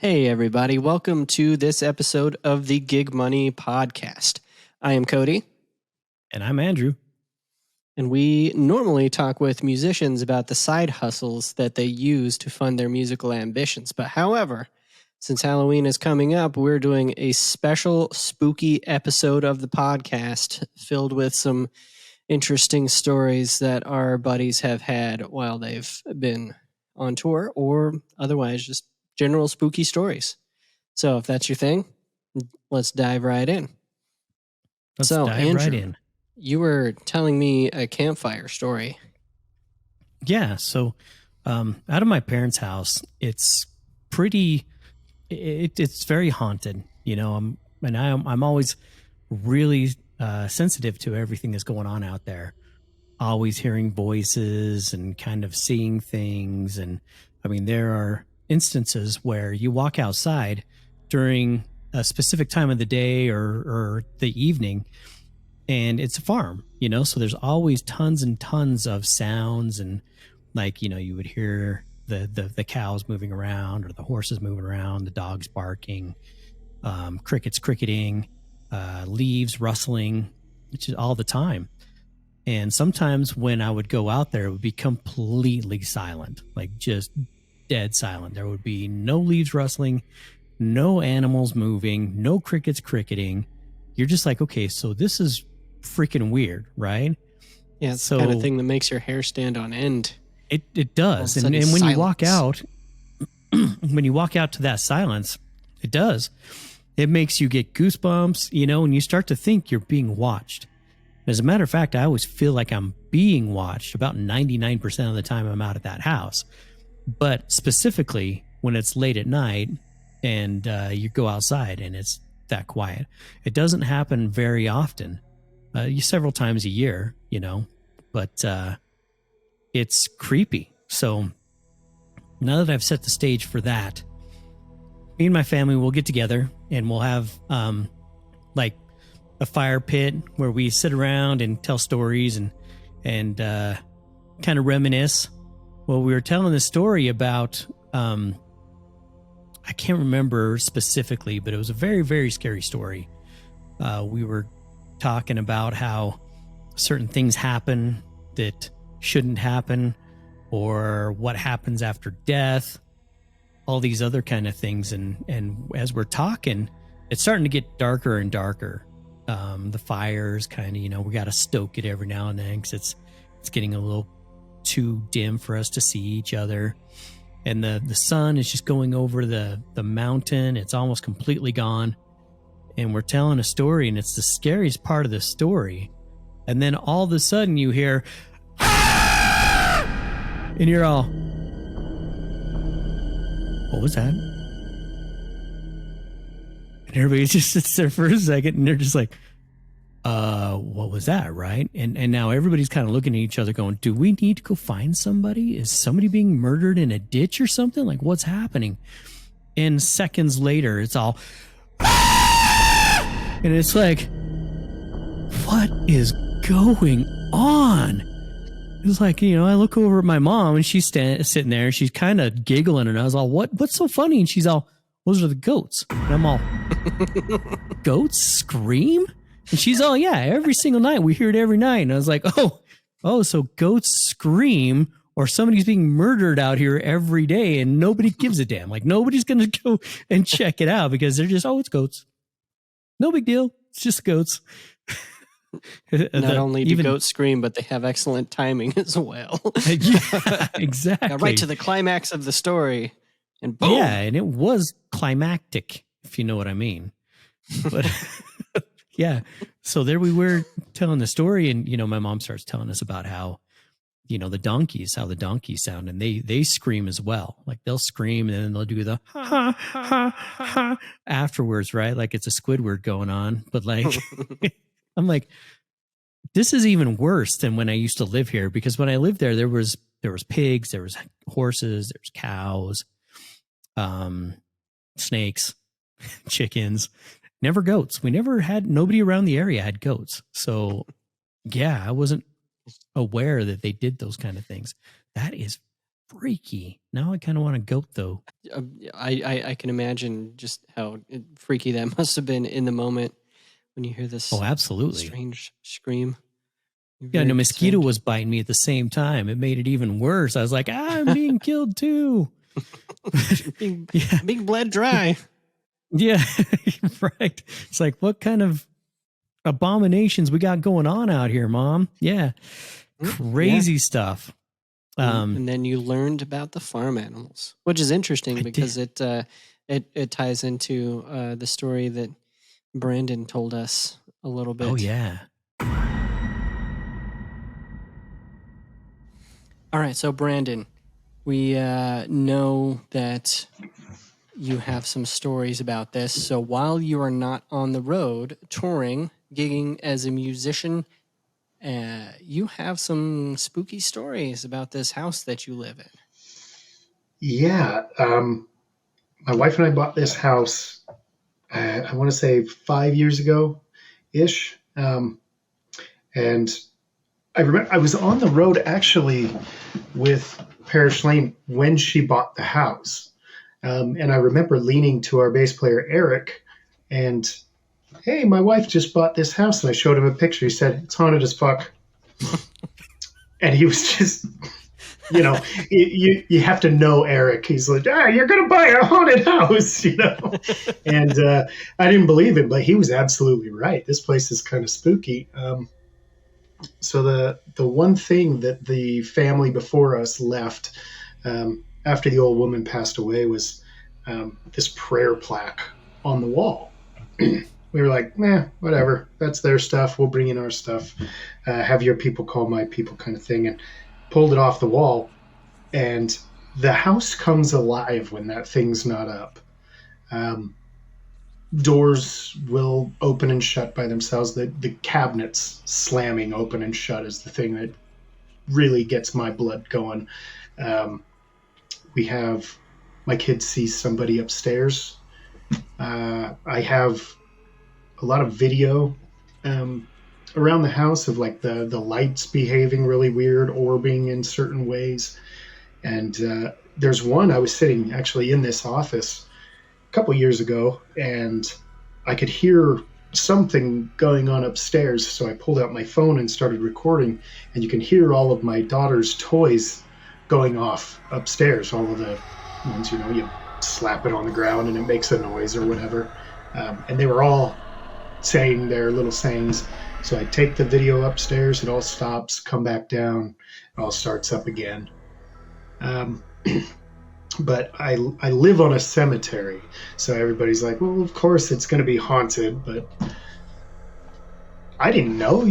Hey, everybody. Welcome to this episode of the Gig Money Podcast. I am Cody. And I'm Andrew. And we normally talk with musicians about the side hustles that they use to fund their musical ambitions. But however, since Halloween is coming up, we're doing a special spooky episode of the podcast filled with some interesting stories that our buddies have had while they've been on tour or otherwise just general spooky stories. So if that's your thing, let's dive right in. Let's dive Andrew, right in. You were telling me a campfire story. Yeah. So out of my parents' house, it's pretty, it's very haunted. You know, I'm always really sensitive to everything that's going on out there. Always hearing voices and kind of seeing things. And I mean, there are instances where you walk outside during a specific time of the day or the evening, and it's a farm, you know, so there's always tons and tons of sounds, and like, you know, you would hear the cows moving around or the horses moving around, the dogs barking, crickets cricketing, leaves rustling, which is all the time. And sometimes when I would go out there, it would be completely silent, like just dead silent. There would be no leaves rustling, no animals moving, no crickets cricketing. You're just like, okay, so this is freaking weird, right? Yeah, it's the kind of thing that makes your hair stand on end. It does. And when silence. You walk out, when you walk out to that silence, it does. It makes you get goosebumps, you know, and you start to think you're being watched. As a matter of fact, I always feel like I'm being watched about 99% of the time I'm out at that house. But specifically when it's late at night and you go outside and it's that quiet, it doesn't happen very often. Several times a year, you know, but it's creepy. So now that I've set the stage for that, me and my family will get together and we'll have like a fire pit where we sit around and tell stories and kind of reminisce. Well, we were telling this story about, I can't remember specifically, but it was a very, very scary story. We were talking about how certain things happen that shouldn't happen, or what happens after death, all these other kind of things. And as we're talking, it's starting to get darker and darker. The fires kind of, you know, we got to stoke it every now and then because it's getting a little too dim for us to see each other. And the sun is just going over the mountain. It's almost completely gone. And we're telling a story, and it's the scariest part of the story. And then all of a sudden you hear, ah! And you're all, what was that? And everybody just sits there for a second, and they're just like, what was that, right? And now everybody's kind of looking at each other going, do we need to go find somebody? Is somebody being murdered in a ditch or something? Like, what's happening? And seconds later, it's all, ah! And it's like, what is going on? It's like, you know, I look over at my mom, and she's sitting there, and she's kind of giggling, and I was all, what's so funny? And she's all, those are the goats. And I'm all, goats scream? And she's all, yeah, every single night. We hear it every night. And I was like, oh, so goats scream, or somebody's being murdered out here every day and nobody gives a damn. Like, nobody's going to go and check it out because they're just, it's goats. No big deal. It's just goats. Not only do goats scream, but they have excellent timing as well. Yeah, exactly. Got right to the climax of the story. And boom. Yeah, and it was climactic, if you know what I mean. But yeah, so there we were telling the story, and, you know, my mom starts telling us about how, you know, how the donkeys sound, and they scream as well. Like, they'll scream, and then they'll do the ha, ha, ha afterwards, right? Like it's a Squidward going on. But like, I'm like, this is even worse than when I used to live here, because when I lived there was pigs, there was horses, there was cows, snakes, chickens, never goats. Nobody around the area had goats. So yeah, I wasn't aware that they did those kind of things. That is freaky. Now I kind of want a goat, though. I can imagine just how freaky that must have been in the moment when you hear this. Oh, absolutely. Strange scream. Yeah, no, mosquito was biting me at the same time. It made it even worse. I was like, I'm being killed too. being bled dry. Yeah, right. It's like, what kind of abominations we got going on out here, Mom? Yeah, crazy stuff. And then you learned about the farm animals, which is interesting because it ties into the story that Brandon told us a little bit. Oh, yeah. All right, so Brandon, we know that you have some stories about this. So while you are not on the road touring, gigging as a musician, you have some spooky stories about this house that you live in. Yeah. My wife and I bought this house, I want to say 5 years ago-ish. And I remember I was on the road actually with Parrish Lane when she bought the house. And I remember leaning to our bass player, Eric, and, hey, my wife just bought this house. And I showed him a picture. He said, it's haunted as fuck. And he was just, you have to know Eric. He's like, you're going to buy a haunted house, And I didn't believe him, but he was absolutely right. This place is kind of spooky. So the one thing that the family before us left after the old woman passed away was this prayer plaque on the wall. We were like, whatever. That's their stuff. We'll bring in our stuff. Have your people call my people kind of thing. And pulled it off the wall. And the house comes alive when that thing's not up. Doors will open and shut by themselves. The cabinets slamming open and shut is the thing that really gets my blood going. We have my kids see somebody upstairs. I have a lot of video around the house of like the lights behaving really weird, orbing in certain ways. And there's one, I was sitting actually in this office a couple years ago, and I could hear something going on upstairs. So I pulled out my phone and started recording, and you can hear all of my daughter's toys going off upstairs. All of the ones, you slap it on the ground and it makes a noise or whatever. And they were all saying their little sayings. So I take the video upstairs, it all stops, come back down, it all starts up again. But I live on a cemetery, so everybody's like, well, of course it's going to be haunted, but I didn't know,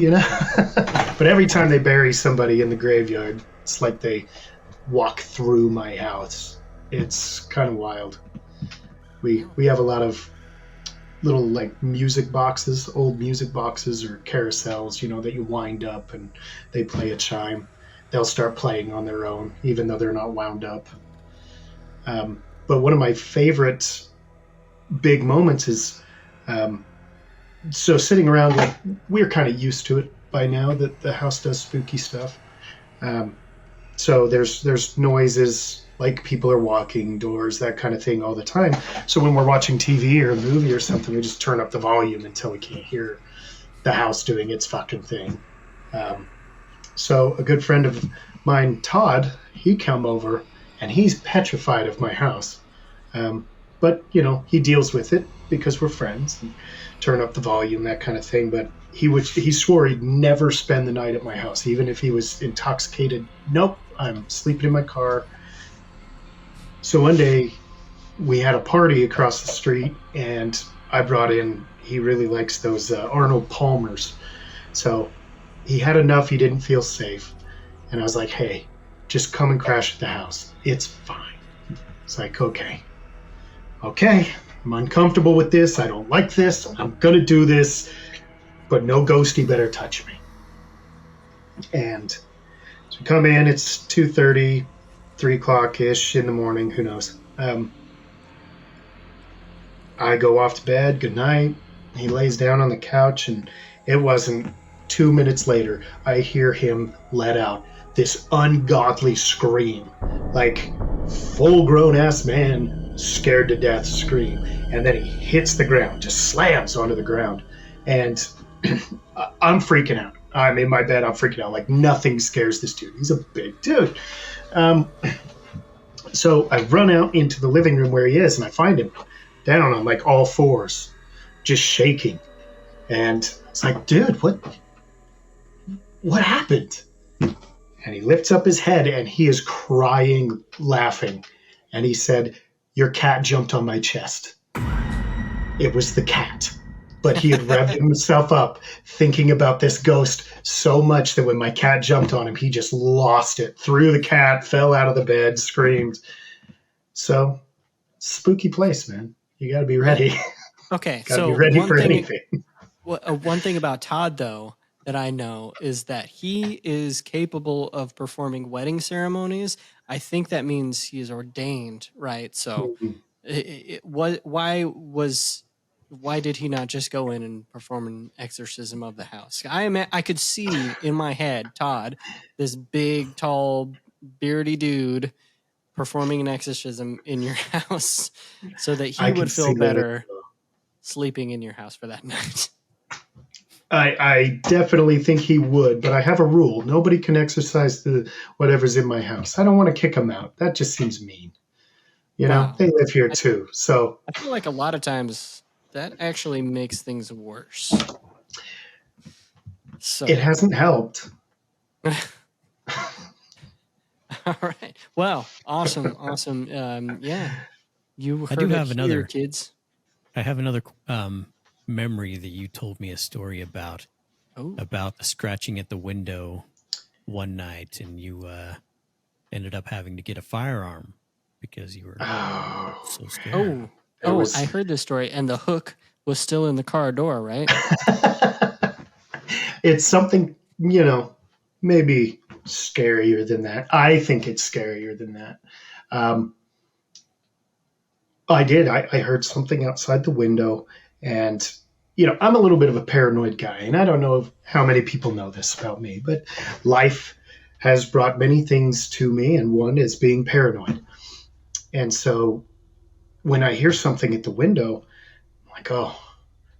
But every time they bury somebody in the graveyard, it's like they walk through my house. It's kind of wild. We have a lot of little like music boxes, old music boxes or carousels, that you wind up and they play a chime. They'll start playing on their own, even though they're not wound up. But one of my favorite big moments is, so sitting around, like we're kind of used to it by now that the house does spooky stuff. So there's noises like people are walking, doors, that kind of thing all the time. So when we're watching TV or a movie or something, we just turn up the volume until we can't hear the house doing its fucking thing. So a good friend of mine, Todd, he come over and he's petrified of my house. But, he deals with it because we're friends and turn up the volume, that kind of thing. But he swore he'd never spend the night at my house, even if he was intoxicated. Nope, I'm sleeping in my car. So one day we had a party across the street and I brought in, he really likes those Arnold Palmers. So he had enough, he didn't feel safe. And I was like, hey, just come and crash at the house. It's fine. It's like, okay, I'm uncomfortable with this. I don't like this. I'm going to do this. But no ghosty better touch me. And so we come in, it's 2:30, 3 o'clock-ish in the morning, who knows. I go off to bed, good night. He lays down on the couch, and it wasn't 2 minutes later, I hear him let out, this ungodly scream, like full-grown ass man scared to death scream, and then he hits the ground, just slams onto the ground, and I'm freaking out. I'm in my bed, I'm freaking out. Like nothing scares this dude. He's a big dude. So I run out into the living room where he is, and I find him down on like all fours, just shaking. And it's like, dude, what happened? And he lifts up his head, and he is crying, laughing. And he said, your cat jumped on my chest. It was the cat. But he had revved himself up thinking about this ghost so much that when my cat jumped on him, he just lost it. Threw the cat, fell out of the bed, screamed. So, spooky place, man. You got to be ready. Okay, got to be ready for anything. One thing about Todd, though, that I know is that he is capable of performing wedding ceremonies. I think that means he is ordained, right? So, why did he not just go in and perform an exorcism of the house? I could see in my head Todd, this big, tall, beardy dude, performing an exorcism in your house so that he would feel better sleeping in your house for that night. I definitely think he would, but I have a rule. Nobody can exercise whatever's in my house. I don't want to kick them out. That just seems mean. You know, they live here too. So I feel like a lot of times that actually makes things worse. So it hasn't helped. All right. Well, awesome. Yeah. You heard it here, kids. I have another memory that you told me a story about the scratching at the window one night, and you ended up having to get a firearm because you were so scared. I heard this story, and the hook was still in the car door, right? It's something, you know, maybe scarier than that. I think it's scarier than that. I did. I heard something outside the window, and you know, I'm a little bit of a paranoid guy, and I don't know how many people know this about me, but life has brought many things to me, and one is being paranoid. And so when I hear something at the window, I'm like, oh,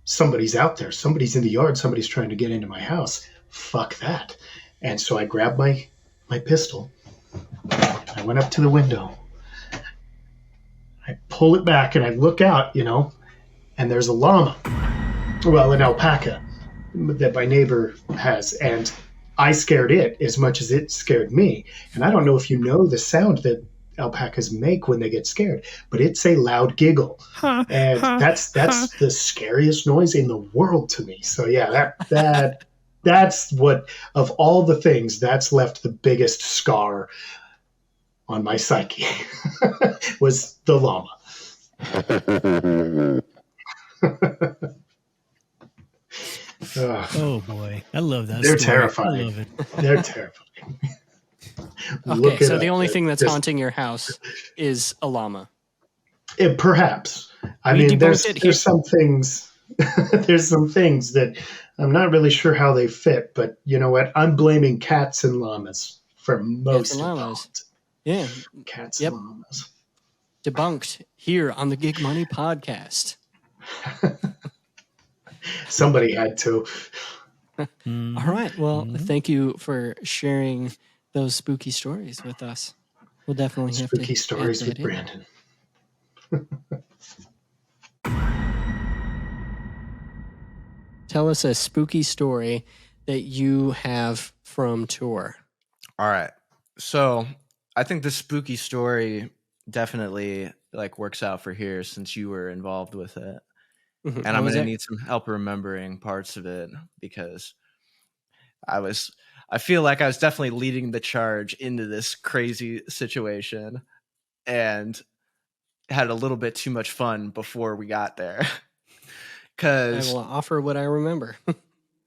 somebody's out there. Somebody's in the yard. Somebody's trying to get into my house. Fuck that. And so I grabbed my pistol. I went up to the window. I pull it back, and I look out, you know, and there's a llama. Well, an alpaca that my neighbor has, and I scared it as much as it scared me. And I don't know if you know the sound that alpacas make when they get scared, but it's a loud giggle, and that's the scariest noise in the world to me. So yeah, that's what, of all the things, that's left the biggest scar on my psyche was the llama. Oh boy, I love that. They're story. terrifying. I love it. They're terrifying. Okay, so the only thing that's haunting your house is a llama. Perhaps. I mean, there's some things. There's some things that I'm not really sure how they fit, but you know what? I'm blaming cats and llamas for most of it. Yeah, cats and llamas. Debunked here on the Gig Money Podcast. Somebody had to. All right. Well, thank you for sharing those spooky stories with us. We'll definitely have to. Spooky stories with Brandon. Tell us a spooky story that you have from tour. All right. So I think the spooky story definitely works out for here since you were involved with it. And I'm going to need some help remembering parts of it because I feel like I was definitely leading the charge into this crazy situation and had a little bit too much fun before we got there. I will offer what I remember.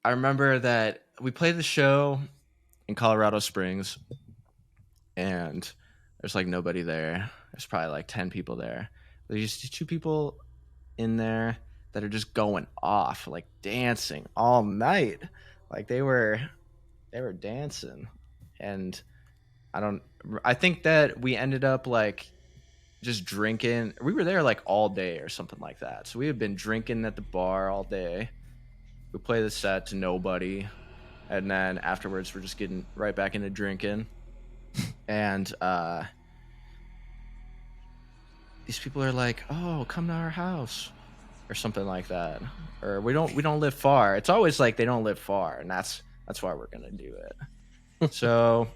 I remember that we played the show in Colorado Springs and there's nobody there. There's probably 10 people there. There's just 2 people in there that are just going off, dancing all night. They were dancing. And I think that we ended up like just drinking. We were there like all day or something like that. So we had been drinking at the bar all day. We play the set to nobody. And then afterwards, we're just getting right back into drinking. And these people are like, "Oh, come to our house," or something like that. Or we don't live far. It's always like they don't live far, and that's why we're gonna do it. So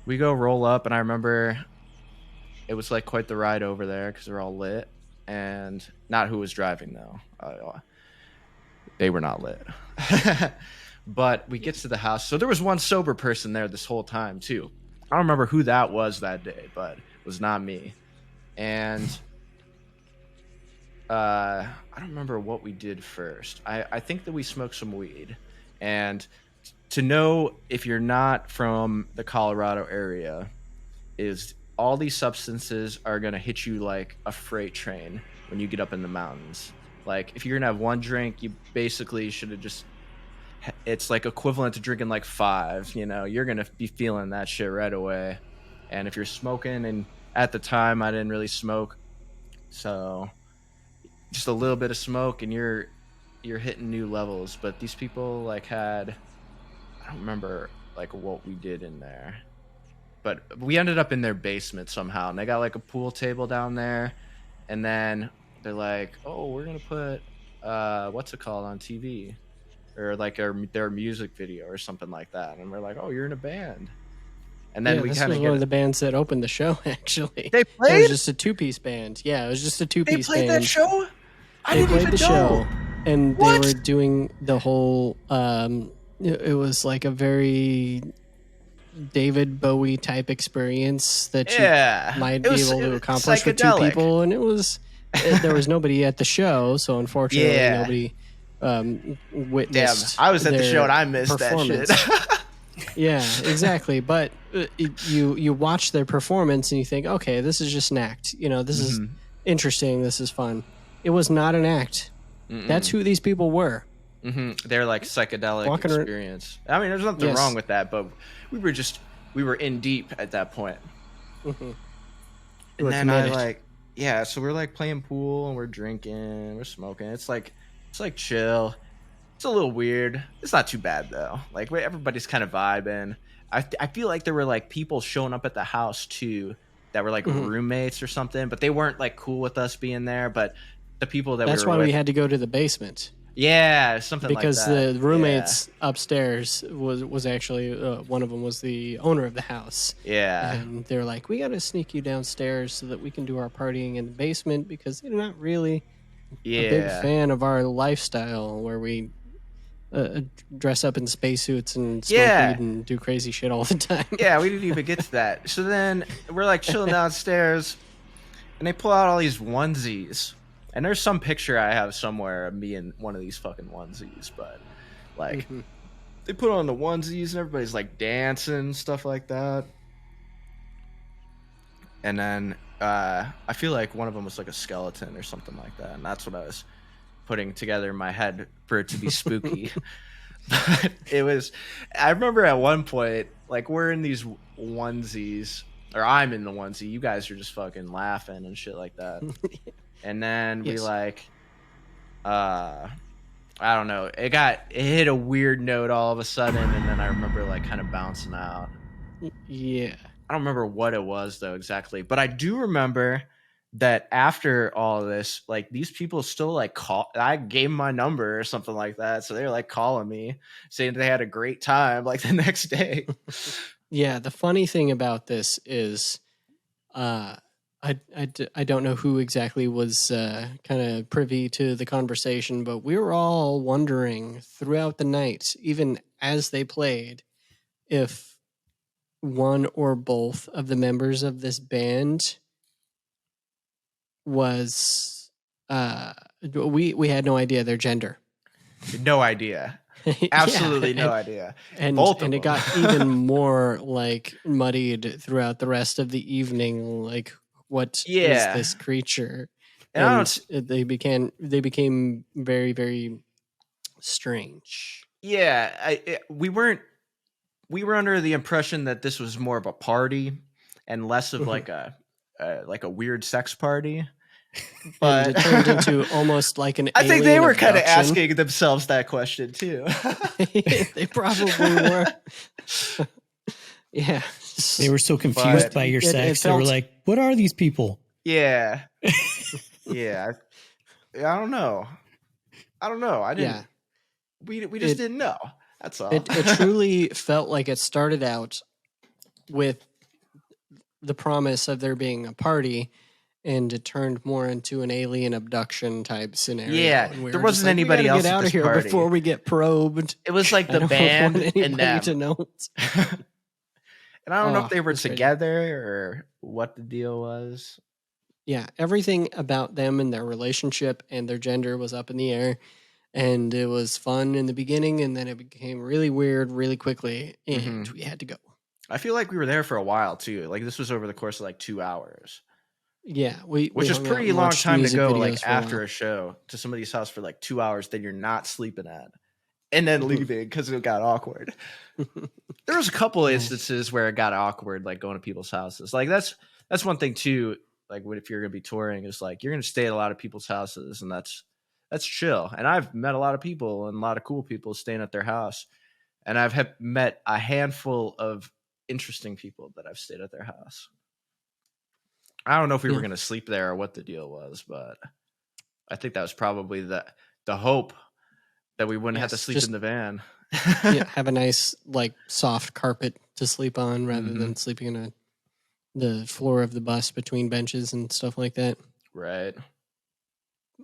we go roll up, and I remember it was like quite the ride over there because they're all lit, and not who was driving though. They were not lit. But we get to the house. So there was one sober person there this whole time too. I don't remember who that was that day, but it was not me. And I don't remember what we did first. I think that we smoked some weed. And to know if you're not from the Colorado area is all these substances are going to hit you like a freight train when you get up in the mountains. Like if you're going to have one drink, you basically should have just, it's like equivalent to drinking like 5, you know, you're going to be feeling that shit right away. And if you're smoking, and at the time I didn't really smoke, so just a little bit of smoke and you're hitting new levels. But these people like had, I don't remember like what we did in there, but we ended up in their basement somehow, and they got like a pool table down there, and then they're like, "Oh, we're gonna put what's it called on TV, or like their music video or something like that," and we're like, "Oh, you're in a band." And then we this kind was of one of the bands that opened the show. Actually, they played. It was just a 2-piece band. Yeah, it was just a 2-piece band. They played that show. They played the show, and What? they were doing the whole. It was like a very David Bowie type experience that you might be able to accomplish with 2 people, and it was. There was nobody at the show, so unfortunately, nobody witnessed. Damn, I was at the show and I missed that shit. Yeah, exactly. But you watch their performance and you think, okay, this is just an act. You know, this is interesting. This is fun. It was not an act. That's who these people were. They're like psychedelic experience. I mean, there's nothing wrong with that, but we were in deep at that point. And then so we're like playing pool and we're drinking, we're smoking. It's like chill. It's a little weird. It's not too bad though. Like everybody's kind of vibing. I feel like there were like people showing up at the house too that were like roommates or something, but they weren't like cool with us being there. But the people that's why we had to go to the basement. Yeah, something because like that. The roommates upstairs was actually one of them was the owner of the house. Yeah, and they're like, we got to sneak you downstairs so that we can do our partying in the basement because they're not really a big fan of our lifestyle where we dress up in spacesuits and smoke weed and do crazy shit all the time. Yeah, we didn't even get to that. So then we're like chilling downstairs, and they pull out all these onesies. And there's some picture I have somewhere of me in one of these fucking onesies, but like they put on the onesies and everybody's like dancing, stuff like that. And then I feel like one of them was like a skeleton or something like that, and that's what I was putting together in my head for it to be spooky. But it was, I remember at one point, like we're in these onesies, or I'm in the onesie, you guys are just fucking laughing and shit like that. And then we like, I don't know, it hit a weird note all of a sudden, and then I remember like kind of bouncing out. Yeah. I don't remember what it was though exactly, but I do remember that after all of this, like these people still like I gave them my number or something like that. So they were like calling me saying they had a great time like the next day. Yeah. The funny thing about this is, I don't know who exactly was kind of privy to the conversation, but we were all wondering throughout the night, even as they played, if one or both of the members of this band was we had no idea their gender. No idea. Absolutely no idea. And it got even more like muddied throughout the rest of the evening, like what is this creature? And they became very, very strange. Yeah, we weren't we were under the impression that this was more of a party and less of like a weird sex party. But and it turned into almost like an I think they were kind of asking themselves that question too. They probably were. Yeah. They were so confused by your sex. They were like, what are these people? Yeah. Yeah. I don't know. I didn't. Yeah. We just didn't know. That's all. It truly felt like it started out with the promise of there being a party, and it turned more into an alien abduction type scenario. Yeah, there wasn't anybody else get out of here party. Before we get probed. It was like the band and them. To know. And I don't know if they were together or what the deal was. Yeah, everything about them and their relationship and their gender was up in the air. And it was fun in the beginning, and then it became really weird really quickly, and we had to go. I feel like we were there for a while, too. Like, this was over the course of, like, 2 hours. Yeah. Which is pretty long time to go, like, after a show to somebody's house for, like, 2 hours that you're not sleeping at. And then leaving because it got awkward. There was a couple instances where it got awkward, like, going to people's houses. Like, that's one thing, too. Like, if you're going to be touring, is, like, you're going to stay at a lot of people's houses, and that's chill. And I've met a lot of people and a lot of cool people staying at their house. And I've met a handful of interesting people that I've stayed at their house. I don't know if we were going to sleep there or what the deal was, but I think that was probably the hope that we wouldn't have to sleep in the van. Have a nice, like, soft carpet to sleep on rather than sleeping on the floor of the bus between benches and stuff like that. Right.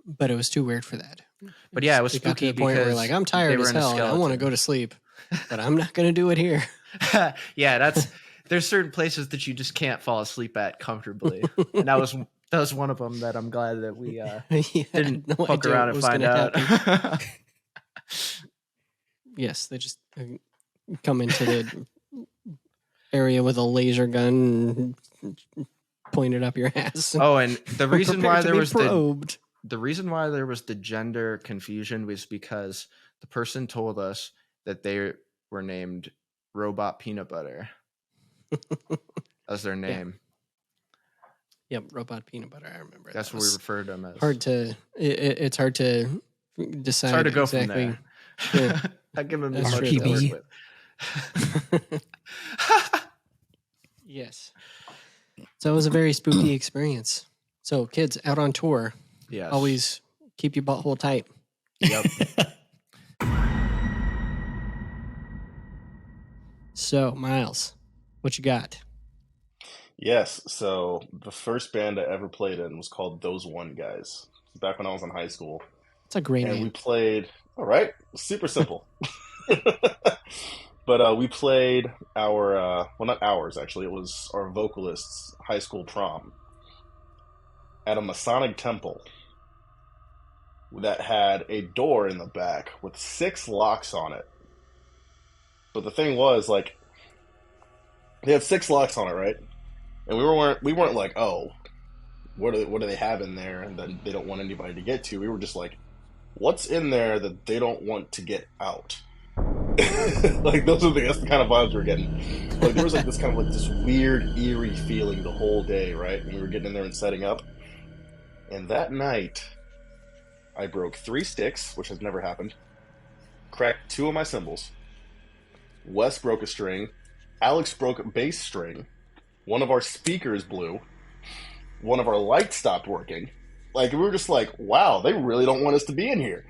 But it was too weird for that. But yeah, it was spooky to the point where like I'm tired as hell and I want to go to sleep, but I'm not going to do it here. Yeah, there's certain places that you just can't fall asleep at comfortably, and that was one of them that I'm glad that we didn't poke around and find out. Yes, they just come into the area with a laser gun and point it up your ass. Oh, and the reason why there was the reason why there was the gender confusion was because the person told us that they were named Robot Peanut Butter as their name. Yep, Robot Peanut Butter. I remember. That's what we referred to them as. It's hard to decide. It's hard to go exactly from there. Yeah. I give them RPB. Yes. So it was a very spooky experience. So kids out on tour. Yes. Always keep your butthole tight. Yep. So, Myles, what you got? Yes. So the first band I ever played in was called Those One Guys. Back when I was in high school. It's a great name. And we played, all right, super simple. But we played well, not ours, actually. It was our vocalist's high school prom at a Masonic temple that had a door in the back with 6 locks on it. But the thing was, like, they had 6 locks on it, right? And we weren't like, oh, what do they have in there and then they don't want anybody to get to? We were just like, what's in there that they don't want to get out? Like, that's the kind of vibes we were getting. Like, there was like this kind of like this weird, eerie feeling the whole day, right? When we were getting in there and setting up. And that night, I broke 3 sticks, which has never happened. Cracked 2 of my cymbals. Wes broke a string. Alex broke a bass string. One of our speakers blew. One of our lights stopped working. Like, we were just like, wow, they really don't want us to be in here.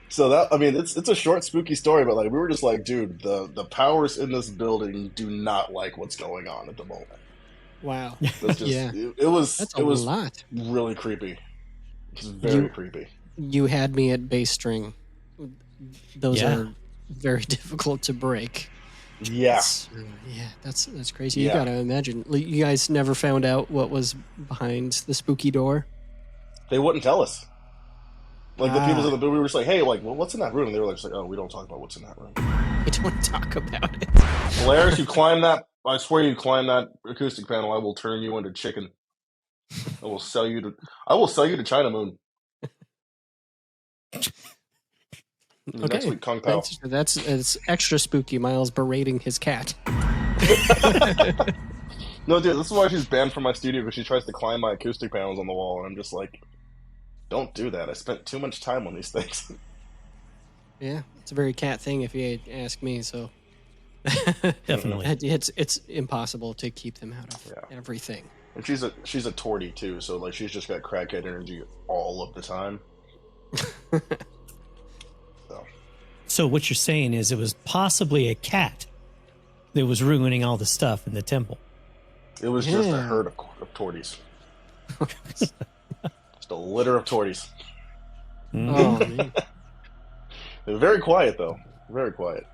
So that, I mean, it's a short, spooky story, but like, we were just like, dude, the powers in this building do not like what's going on at the moment. Wow. That's just, it was a lot. Really creepy. It was very creepy. You had me at bass string. Those are very difficult to break. Yeah. That's crazy. You gotta imagine. You guys never found out what was behind the spooky door? They wouldn't tell us. Like, the people in the building, we were just like, hey, like, well, what's in that room? And they were like, oh, we don't talk about what's in that room. We don't talk about it. Blair, if you climb that, I swear you climb that acoustic panel, I will turn you into chicken. I will sell you to China Moon. Next week, Kung Pao. It's extra spooky. Myles berating his cat. No, dude, this is why she's banned from my studio, because she tries to climb my acoustic panels on the wall, and I'm just like, don't do that. I spent too much time on these things. Yeah, it's a very cat thing if you ask me, so... Definitely. It's impossible to keep them out of everything. And she's a tortie, too, so like she's just got crackhead energy all of the time. So what you're saying is it was possibly a cat that was ruining all the stuff in the temple. It was just a herd of torties. Just a litter of torties. Oh, man. They were very quiet, though. Very quiet.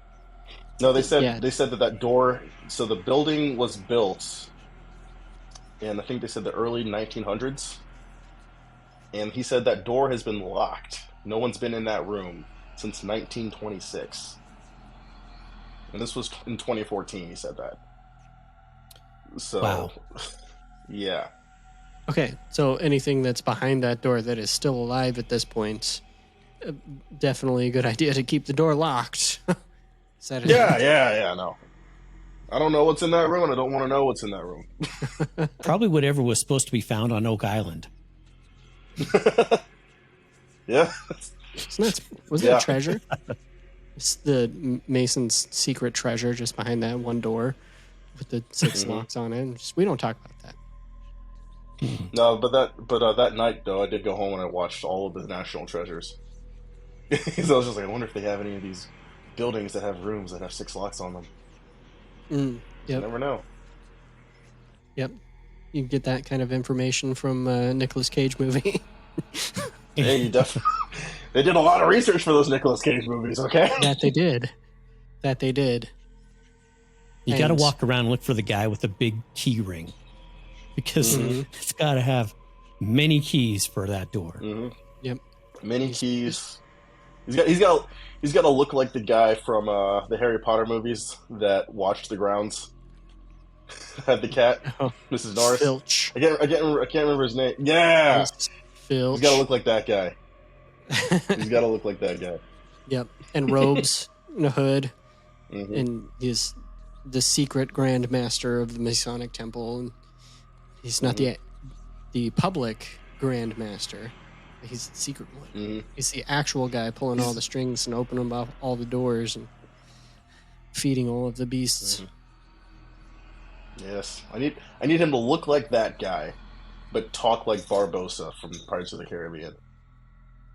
No, they said that door. So the building was built in, I think they said, the early 1900s. And he said that door has been locked. No one's been in that room since 1926. And this was in 2014. He said that. So, wow. Yeah. Okay, so anything that's behind that door that is still alive at this point, definitely a good idea to keep the door locked. No. I don't know what's in that room, and I don't want to know what's in that room. Probably whatever was supposed to be found on Oak Island. Yeah. Wasn't that a treasure? It's the Mason's secret treasure just behind that one door with the 6 locks on it. We don't talk about that. No, but that night though, I did go home and I watched all of the National Treasures. Because I was just like, I wonder if they have any of these buildings that have rooms that have 6 locks on them. Yep. You never know. Yep. You get that kind of information from a Nicolas Cage movie. Hey, you definitely. They did a lot of research for those Nicolas Cage movies, okay? That they did. You got to walk around and look for the guy with the big key ring. Because it's got to have many keys for that door. Mm-hmm. Yep. Many keys. He's got to look like the guy from the Harry Potter movies that watched the grounds. Had the cat, Mrs. Norris. Filch. I can't remember his name. Yeah. Filch. He's got to look like that guy. He's got to look like that guy. Yep. And robes and a hood. Mm-hmm. And he's the secret Grand Master of the Masonic Temple. And he's not the public Grand Master. He's the secret one. Mm-hmm. He's the actual guy pulling all the strings and opening up all the doors and feeding all of the beasts. Yes. I need him to look like that guy, but talk like Barbossa from Pirates of the Caribbean.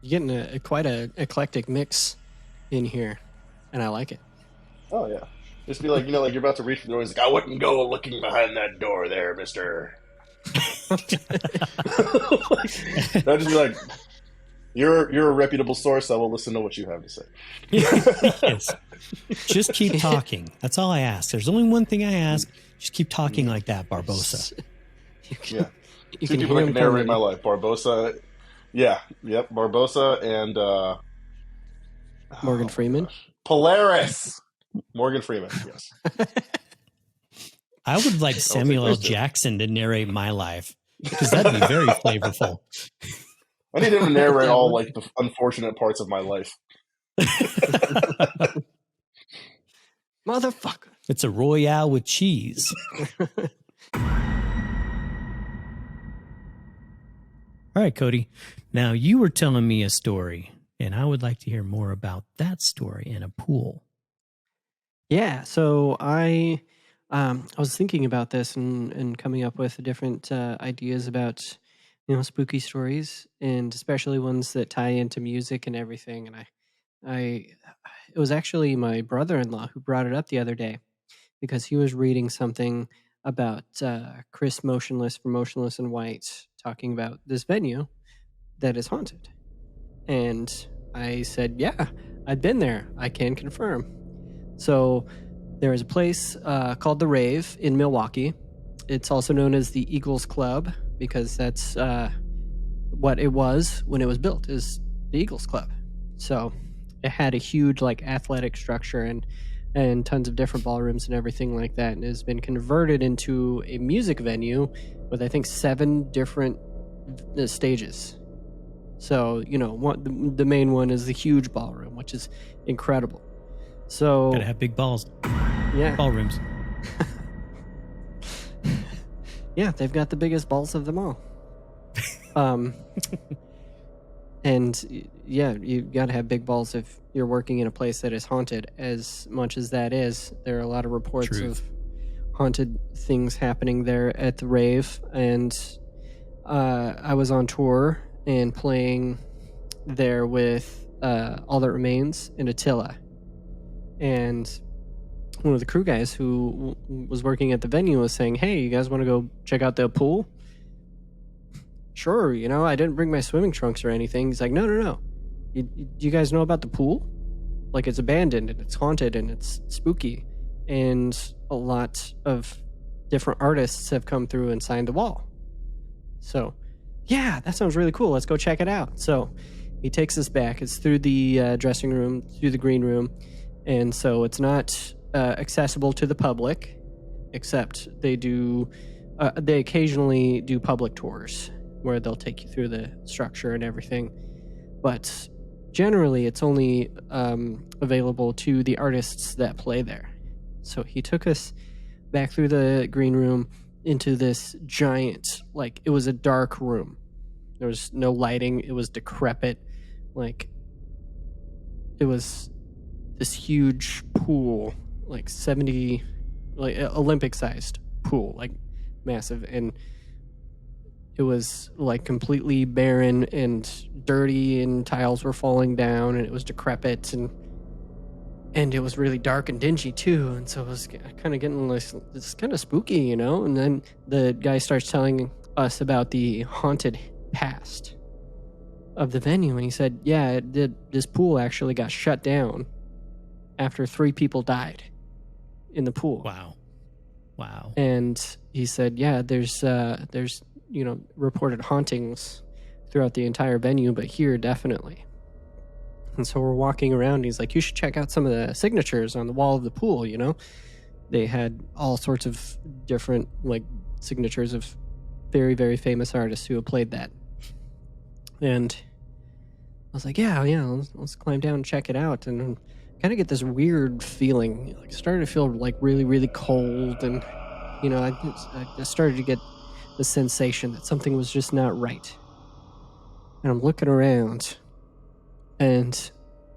You're getting quite a eclectic mix in here, and I like it. Oh, yeah. Just be like, like you're about to reach for the door. He's like, I wouldn't go looking behind that door there, mister. I'd just be like, you're a reputable source. I will listen to what you have to say. Yes. Just keep talking. That's all I ask. There's only one thing I ask. Just keep talking like that, Barbossa. Yeah. You 2 can people hear that him can narrate coming. my life. Barbossa. Yeah. Yep. Barbossa and Morgan Freeman. Polaris. Morgan Freeman. Yes. I would like Samuel L. Jackson to narrate my life, because that'd be very flavorful. I need him to narrate all like the unfortunate parts of my life. Motherfucker. It's a Royale with cheese. All right, Cody. Now, you were telling me a story, and I would like to hear more about that story in a pool. Yeah, so I was thinking about this and coming up with different ideas about, spooky stories, and especially ones that tie into music and everything. And it was actually my brother-in-law who brought it up the other day, because he was reading something about Chris Motionless from Motionless in White talking about this venue that is haunted. And I said, yeah, I've been there. I can confirm. So there is a place called The Rave in Milwaukee. It's also known as the Eagles Club, because that's what it was when it was built, is the Eagles Club. So it had a huge athletic structure and tons of different ballrooms and everything like that, and has been converted into a music venue with, I think, 7 different stages. So, the main one is the huge ballroom, which is incredible. So gotta have big balls. Yeah. Ballrooms. Yeah, they've got the biggest balls of them all. And yeah, you got to have big balls if you're working in a place that is haunted. As much as that is, there are a lot of reports of haunted things happening there at the rave. And I was on tour and playing there with All That Remains and Attila. And one of the crew guys who was working at the venue was saying, "Hey, you guys want to go check out the pool?" Sure, I didn't bring my swimming trunks or anything. He's like, no. Do you guys know about the pool? Like, it's abandoned and it's haunted and it's spooky. And a lot of different artists have come through and signed the wall. So, yeah, that sounds really cool. Let's go check it out. So he takes us back. It's through the dressing room, through the green room. And so it's not accessible to the public, except they occasionally do public tours where they'll take you through the structure and everything. But generally, it's only available to the artists that play there. So he took us back through the green room into this giant, it was a dark room. There was no lighting. It was decrepit. It was this huge pool, 70, Olympic-sized pool, massive. And it was completely barren and dirty, and tiles were falling down, and it was decrepit, and it was really dark and dingy too. And so it was kind of getting it's kind of spooky, And then the guy starts telling us about the haunted past of the venue, and he said, "Yeah, this pool actually got shut down after 3 people died in the pool." Wow. And he said, "Yeah, there's reported hauntings throughout the entire venue, but here definitely." And so we're walking around. He's like, "You should check out some of the signatures on the wall of the pool." They had all sorts of different signatures of very, very famous artists who have played that. And I was like, yeah, let's climb down and check it out. And kind of get this weird feeling, started to feel really, really cold. And I started to get the sensation that something was just not right. And I'm looking around, and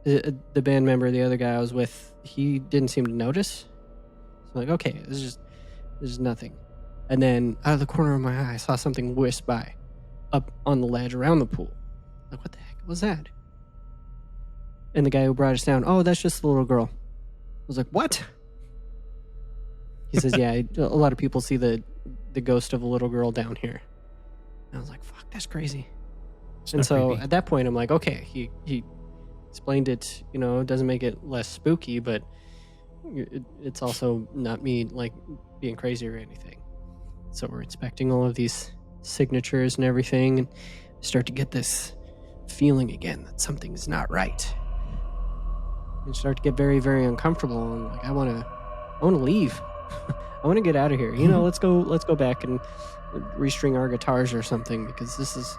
the band member, the other guy I was with, he didn't seem to notice. So I'm like, okay, this is nothing. And then out of the corner of my eye, I saw something whisk by up on the ledge around the pool. Like, what the heck was that? And the guy who brought us down, "Oh, that's just the little girl." I was like, "What?" He says, "Yeah, a lot of people see the ghost of a little girl down here." And I was like, "Fuck, that's crazy." And so creepy. At that point, I'm like, okay, he explained it. It doesn't make it less spooky, but it's also not me being crazy or anything. So we're inspecting all of these signatures and everything, and start to get this feeling again that something's not right. And start to get very, very uncomfortable, and I want to leave. I want to get out of here. Let's go back and restring our guitars or something, because it's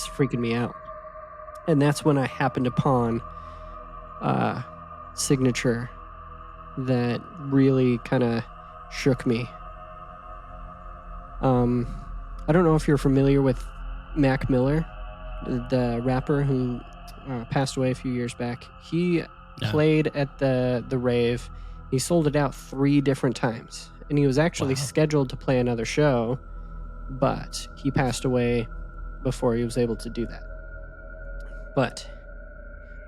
freaking me out. And that's when I happened upon a signature that really kind of shook me. I don't know if you're familiar with Mac Miller, the rapper who passed away a few years back. He played at the rave. He sold it out 3 different times, and he was actually scheduled to play another show, but he passed away before he was able to do that. But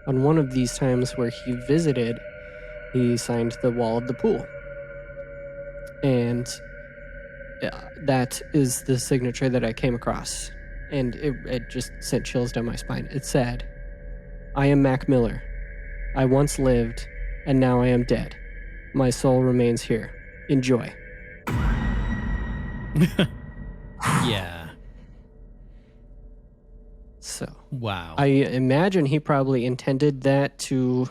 on one of these times where he visited, he signed the wall of the pool, and that is the signature that I came across, and it just sent chills down my spine. It said, "I am Mac Miller. I once lived, and now I am dead. My soul remains here. Enjoy." Yeah. So, wow. I imagine he probably intended that to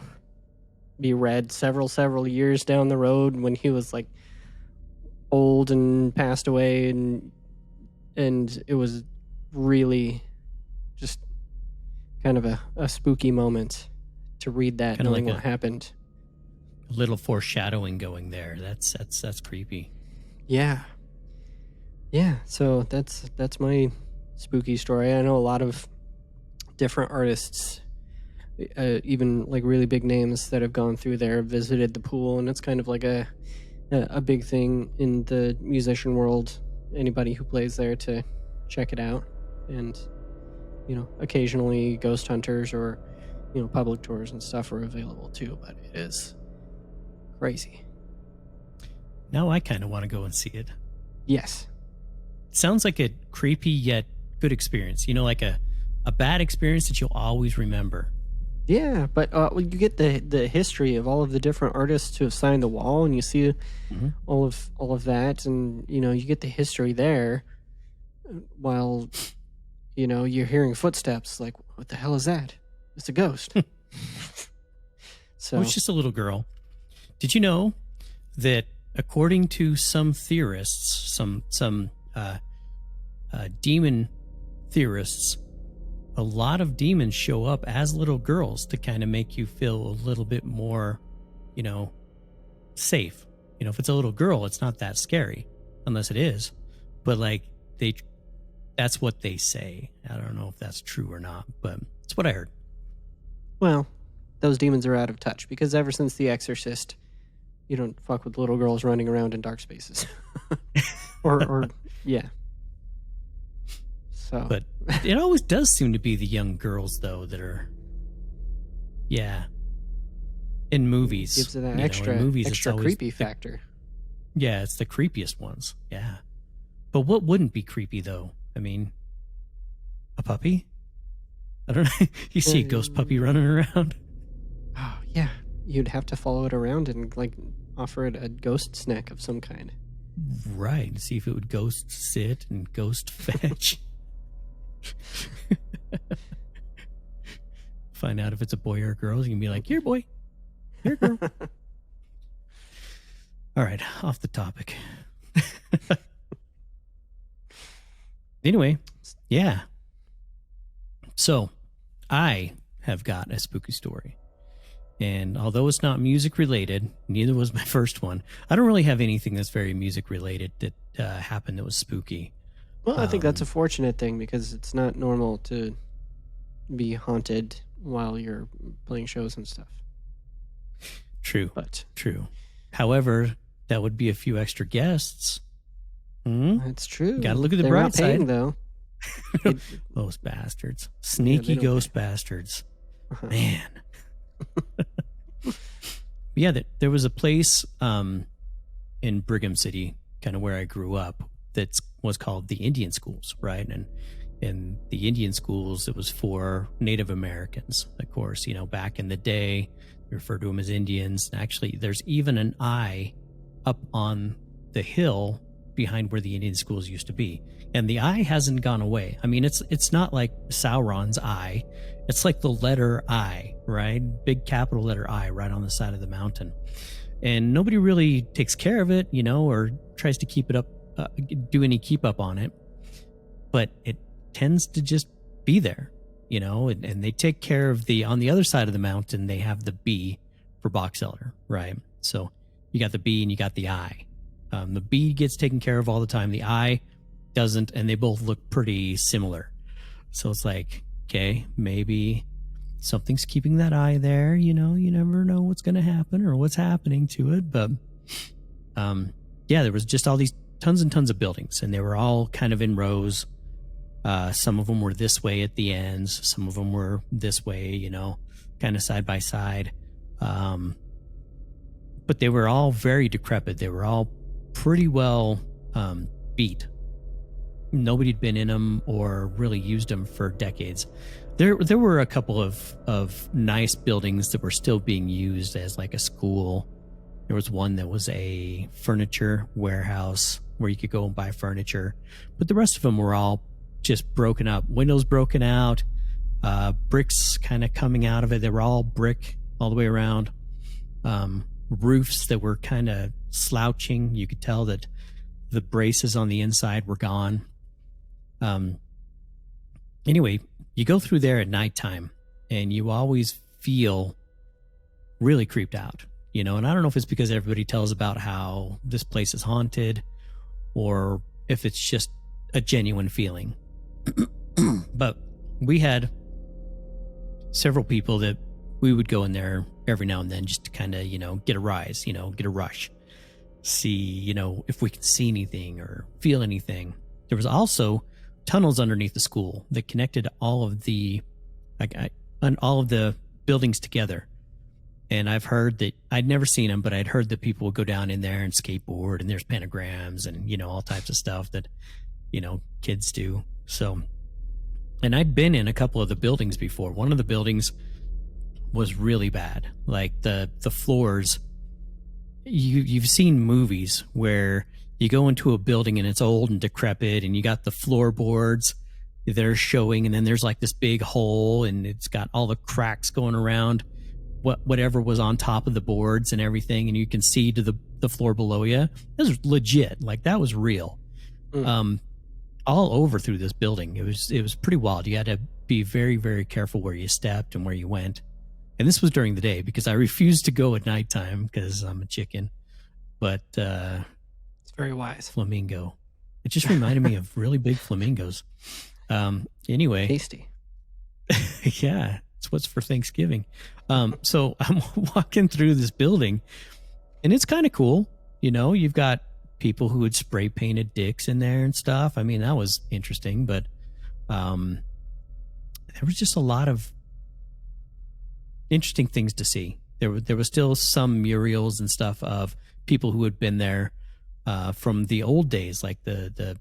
be read several years down the road when he was old and passed away, and it was really just kind of a spooky moment to read that, knowing what happened. A little foreshadowing going there. That's creepy. Yeah. So that's my spooky story. I know a lot of different artists, even like really big names that have gone through there, visited the pool, and it's kind of like a big thing in the musician world. Anybody who plays there to check it out, and occasionally ghost hunters or public tours and stuff are available too. But it is crazy. Now I kind of want to go and see it. Yes. Sounds like a creepy yet good experience. Like a bad experience that you'll always remember. Yeah, but you get the history of all of the different artists who have signed the wall, and you see all of that, and you get the history there, while you're hearing footsteps. Like, what the hell is that? It's a ghost. So it's just a little girl. Did you know that according to some theorists, some demon theorists, a lot of demons show up as little girls to kind of make you feel a little bit more, safe. If it's a little girl, it's not that scary, unless it is. But that's what they say. I don't know if that's true or not, but it's what I heard. Well, those demons are out of touch because ever since The Exorcist, you don't fuck with little girls running around in dark spaces. or yeah. So. But it always does seem to be the young girls, though, that are, in movies. Gives it that extra creepy factor. Yeah, it's the creepiest ones. Yeah. But what wouldn't be creepy, though? I mean, a puppy? I don't know. You see a ghost puppy running around? Oh, yeah. You'd have to follow it around and, offer it a ghost snack of some kind. Right. See if it would ghost sit and ghost fetch. Find out if it's a boy or a girl. You can be like, here, boy. Here, girl. All right. Off the topic. Anyway, yeah. So I have got a spooky story. And although it's not music related, neither was my first one. I don't really have anything that's very music related that happened that was spooky. Well, I think that's a fortunate thing because it's not normal to be haunted while you're playing shows and stuff. True. However, that would be a few extra guests. That's true. Got to look at the bright side, though. Those bastards, sneaky ghost bastards, man. Yeah, there was a place in Brigham City, kind of where I grew up, that was called the Indian Schools, right? And in the Indian schools, it was for Native Americans, of course. Back in the day, we referred to them as Indians. Actually, there's even an eye up on the hill behind where the Indian schools used to be, and the eye hasn't gone away. I mean, it's not like Sauron's eye. It's like the letter I, right? Big capital letter I right on the side of the mountain. And nobody really takes care of it, or tries to keep it up, do any keep up on it. But it tends to just be there, and they take care of on the other side of the mountain, they have the B for box elder, right? So you got the B and you got the I. The B gets taken care of all the time. The I doesn't, and they both look pretty similar. So it's like, okay, maybe something's keeping that eye there. You never know what's going to happen or what's happening to it. But there was just all these tons and tons of buildings, and they were all kind of in rows. Some of them were this way at the ends. Some of them were this way, kind of side by side. But they were all very decrepit. They were all pretty well beat. Nobody'd been in them or really used them for decades. There were a couple of nice buildings that were still being used as like a school. There was one that was a furniture warehouse where you could go and buy furniture, but the rest of them were all just broken up. Windows broken out, bricks kind of coming out of it. They were all brick all the way around. Roofs that were kind of slouching. You could tell that the braces on the inside were gone. Anyway, you go through there at nighttime and you always feel really creeped out, you know, and I don't know if it's because everybody tells about how this place is haunted or if it's just a genuine feeling. But we had several people that we would go in there every now and then just to kind of, you know, get a rise, you know, get a rush, see, you know, if we could see anything or feel anything. There was also tunnels underneath the school that connected all of the all of the buildings together. And I've heard that, I'd never seen them, but I'd heard that people would go down in there and skateboard, and there's pentagrams and, you know, all types of stuff that, you know, kids do. So, and I'd been in a couple of the buildings before. One of the buildings was really bad. Like the floors, you've seen movies where you go into a building and it's old and decrepit and you got the floorboards that are showing, and then there's like this big hole and it's got all the cracks going around whatever was on top of the boards and everything, and you can see to the floor below you. That was legit. Like that was real. All over through this building. It was pretty wild. You had to be very, very careful where you stepped and where you went. And this was during the day because I refused to go at nighttime because I'm a chicken. But it's very wise. Flamingo. It just reminded me of really big flamingos. Anyway. Tasty. Yeah, it's what's for Thanksgiving. So I'm walking through this building and it's kind of cool. You know, you've got people who had spray painted dicks in there and stuff. I mean, that was interesting, but there was just a lot of interesting things to see. There was still some murals and stuff of people who had been there from the old days, like the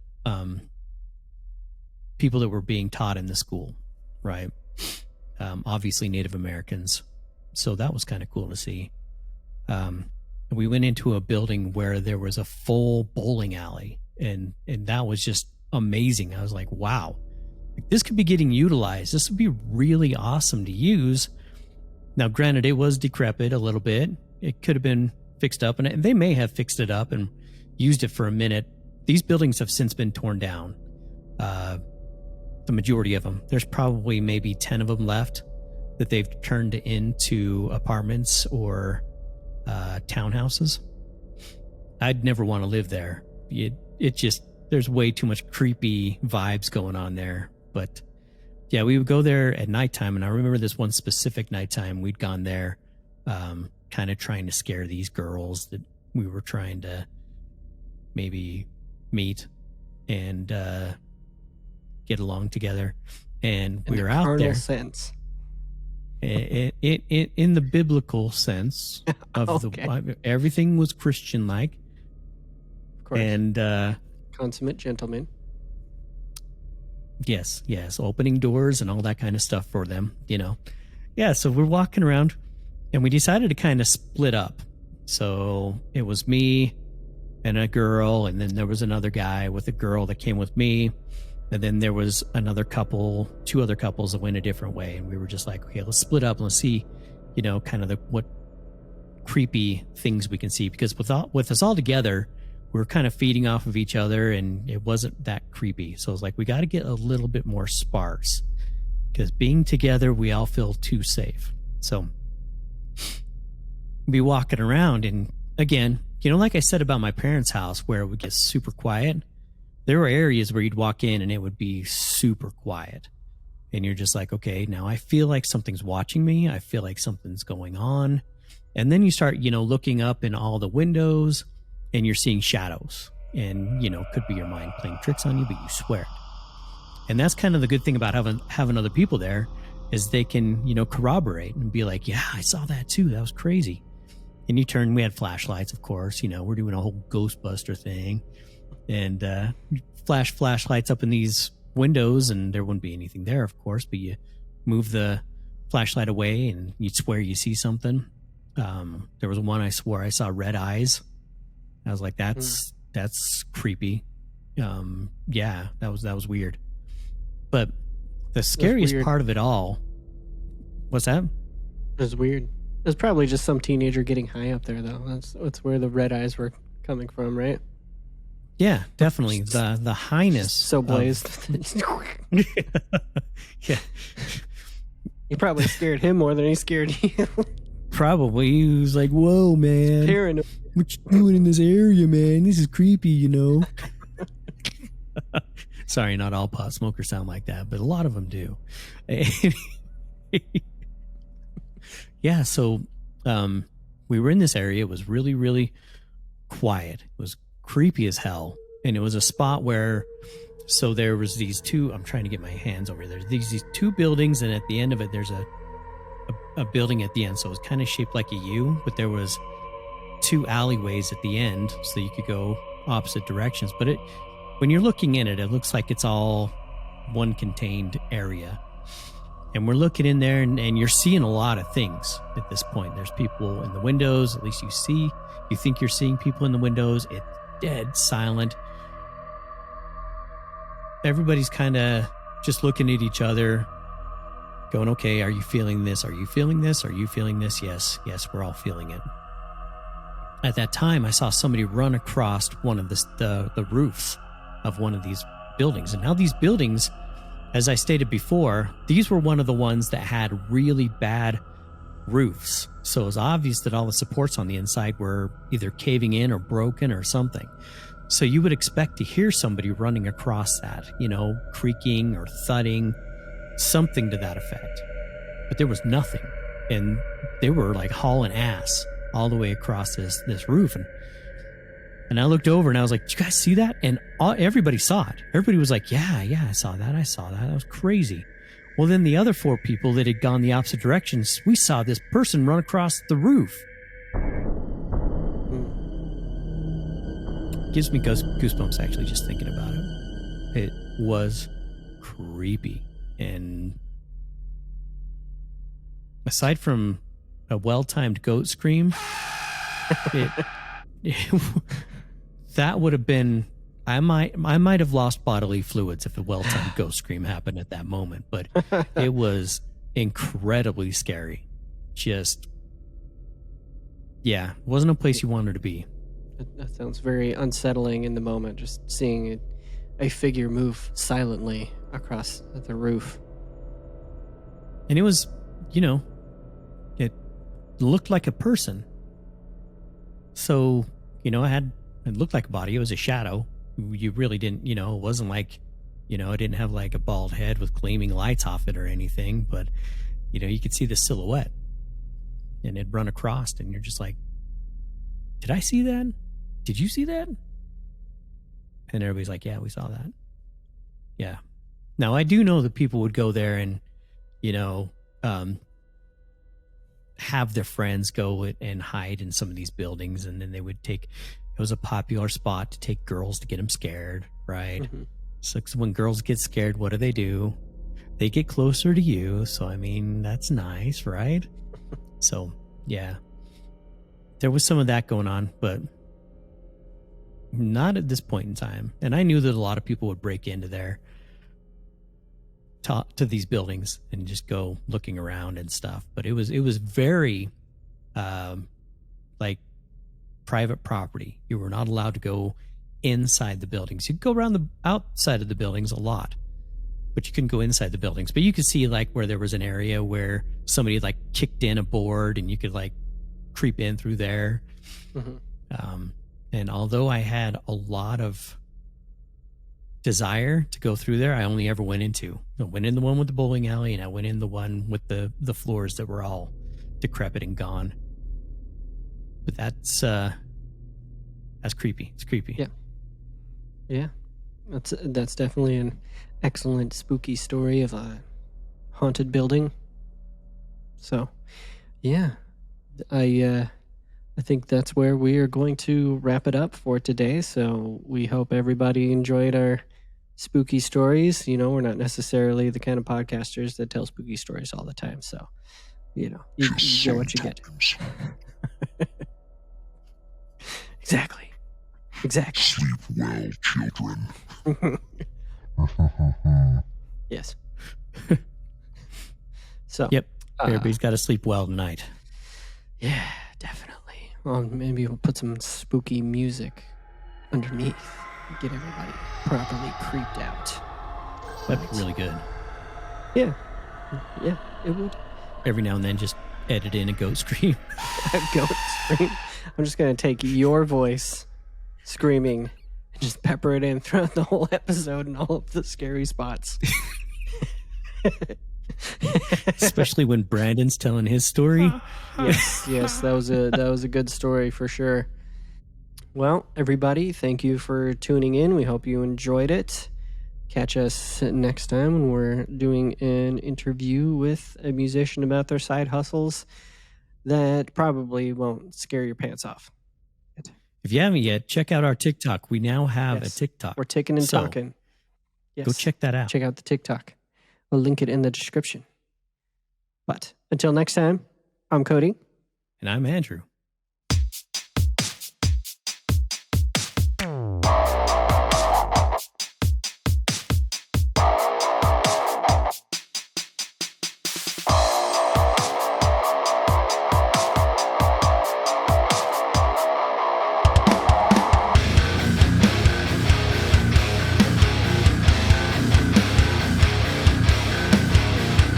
people that were being taught in the school, right? Obviously Native Americans. So that was kind of cool to see. We went into a building where there was a full bowling alley, and that was just amazing. I was like, wow, this could be getting utilized. This would be really awesome to use. Now, granted, it was decrepit a little bit. It could have been fixed up, and they may have fixed it up and used it for a minute. These buildings have since been torn down. The majority of them. There's probably maybe 10 of them left that they've turned into apartments or townhouses. I'd never want to live there. It just, there's way too much creepy vibes going on there. But yeah, we would go there at nighttime, and I remember this one specific nighttime we'd gone there, kind of trying to scare these girls that we were trying to maybe meet and get along together. And we were out there. Sense. In the biblical sense of okay. Everything was Christian-like. Of course. And consummate gentleman. Yes, opening doors and all that kind of stuff for them, you know. Yeah, so we're walking around and we decided to kind of split up. So it was me and a girl, and then there was another guy with a girl that came with me. And then there was another couple, two other couples that went a different way. And we were just like, okay, let's split up and let's see, you know, kind of what creepy things we can see. Because with us all together, we were kind of feeding off of each other and it wasn't that creepy. So I was like, we got to get a little bit more sparse. Because being together, we all feel too safe. So be walking around, and again, you know, like I said about my parents' house where it would get super quiet, there were areas where you'd walk in and it would be super quiet. And you're just like, okay, now I feel like something's watching me. I feel like something's going on. And then you start, you know, looking up in all the windows and you're seeing shadows. And, you know, could be your mind playing tricks on you, but you swear it. And that's kind of the good thing about having other people there is they can, you know, corroborate and be like, yeah, I saw that too. That was crazy. And you turn, we had flashlights, of course, you know, we're doing a whole Ghostbuster thing. And flash flashlights up in these windows, and there wouldn't be anything there, of course, but you move the flashlight away and you'd swear you see something. There was one I swore I saw red eyes. I was like, that's creepy. Yeah, that was weird. But the scariest part of it all, what's that? It was weird. It was probably just some teenager getting high up there, though. That's where the red eyes were coming from, right? Yeah, definitely. The highness. So blazed. Yeah. You probably scared him more than he scared you. Probably. He was like, whoa, man. Paranoid. What you doing in this area, man? This is creepy, you know. Sorry, not all pot smokers sound like that, but a lot of them do. Yeah, so we were in this area. It was really, really quiet. It was creepy as hell. And it was a spot where, so there was these two, I'm trying to get my hands over there. These two buildings, and at the end of it, there's a building at the end. So it was kind of shaped like a U, but there was two alleyways at the end, so you could go opposite directions. But when you're looking in it, it looks like it's all one contained area. And we're looking in there, and you're seeing a lot of things at this point. There's people in the windows, at least you think you're seeing people in the windows. It's dead silent. Everybody's kind of just looking at each other, going, okay, are you feeling this? Are you feeling this? Are you feeling this? Yes, we're all feeling it. At that time, I saw somebody run across one of the roofs of one of these buildings. And now these buildings, as I stated before, these were one of the ones that had really bad roofs. So it was obvious that all the supports on the inside were either caving in or broken or something. So you would expect to hear somebody running across that, creaking or thudding, something to that effect. But there was nothing. And they were like hauling ass all the way across this roof. And I looked over and I was like, did you guys see that? And everybody saw it. Everybody was like, yeah, I saw that. That was crazy. Well, then the other four people that had gone the opposite directions, we saw this person run across the roof. Gives me goosebumps actually just thinking about it. It was creepy. And aside from a well-timed goat scream, that would have been, I might have lost bodily fluids if a well-timed goat scream happened at that moment, but it was incredibly scary. Just, yeah, it wasn't a place you wanted to be. That sounds very unsettling in the moment, just seeing a figure move silently across the roof. And it was, it looked like a person. So, it looked like a body. It was a shadow. You really didn't, it wasn't like, it didn't have like a bald head with gleaming lights off it or anything, but, you could see the silhouette and it'd run across and you're just like, did I see that? Did you see that? And everybody's like, yeah, we saw that. Yeah. Now I do know that people would go there and, have their friends go and hide in some of these buildings. And then they would it was a popular spot to take girls to get them scared, right? Mm-hmm. So when girls get scared, what do? They get closer to you. So, I mean, that's nice, right? So, yeah. There was some of that going on, but not at this point in time. And I knew that a lot of people would break into there to these buildings and just go looking around and stuff. But it was very like private property. You were not allowed to go inside the buildings. You could go around the outside of the buildings a lot, but you couldn't go inside the buildings. But you could see like where there was an area where somebody like kicked in a board and you could like creep in through there. Mm-hmm. And although I had a lot of desire to go through there, I only ever went in the one with the bowling alley, and I went in the one with the floors that were all decrepit and gone. But that's creepy. It's creepy. Yeah. That's definitely an excellent spooky story of a haunted building. So, yeah, I think that's where we are going to wrap it up for today. So we hope everybody enjoyed our spooky stories. We're not necessarily the kind of podcasters that tell spooky stories all the time. So, you get what you get. Exactly. Sleep well, children. Yes. So. Yep. Everybody's got to sleep well tonight. Yeah, definitely. Well, maybe we'll put some spooky music underneath. get everybody properly creeped out. That'd be really good. Yeah, it would. Every now and then, just edit in a goat scream. A goat scream. I'm just gonna take your voice screaming and just pepper it in throughout the whole episode and all of the scary spots. Especially when Brandon's telling his story. Yes, that was a good story for sure. Well, everybody, thank you for tuning in. We hope you enjoyed it. Catch us next time when we're doing an interview with a musician about their side hustles that probably won't scare your pants off. If you haven't yet, check out our TikTok. We now have a TikTok. We're ticking and talking. Yes. Go check that out. Check out the TikTok. We'll link it in the description. But until next time, I'm Cody. And I'm Andrew.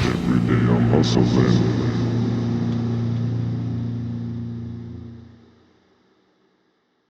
Every day I'm hustling.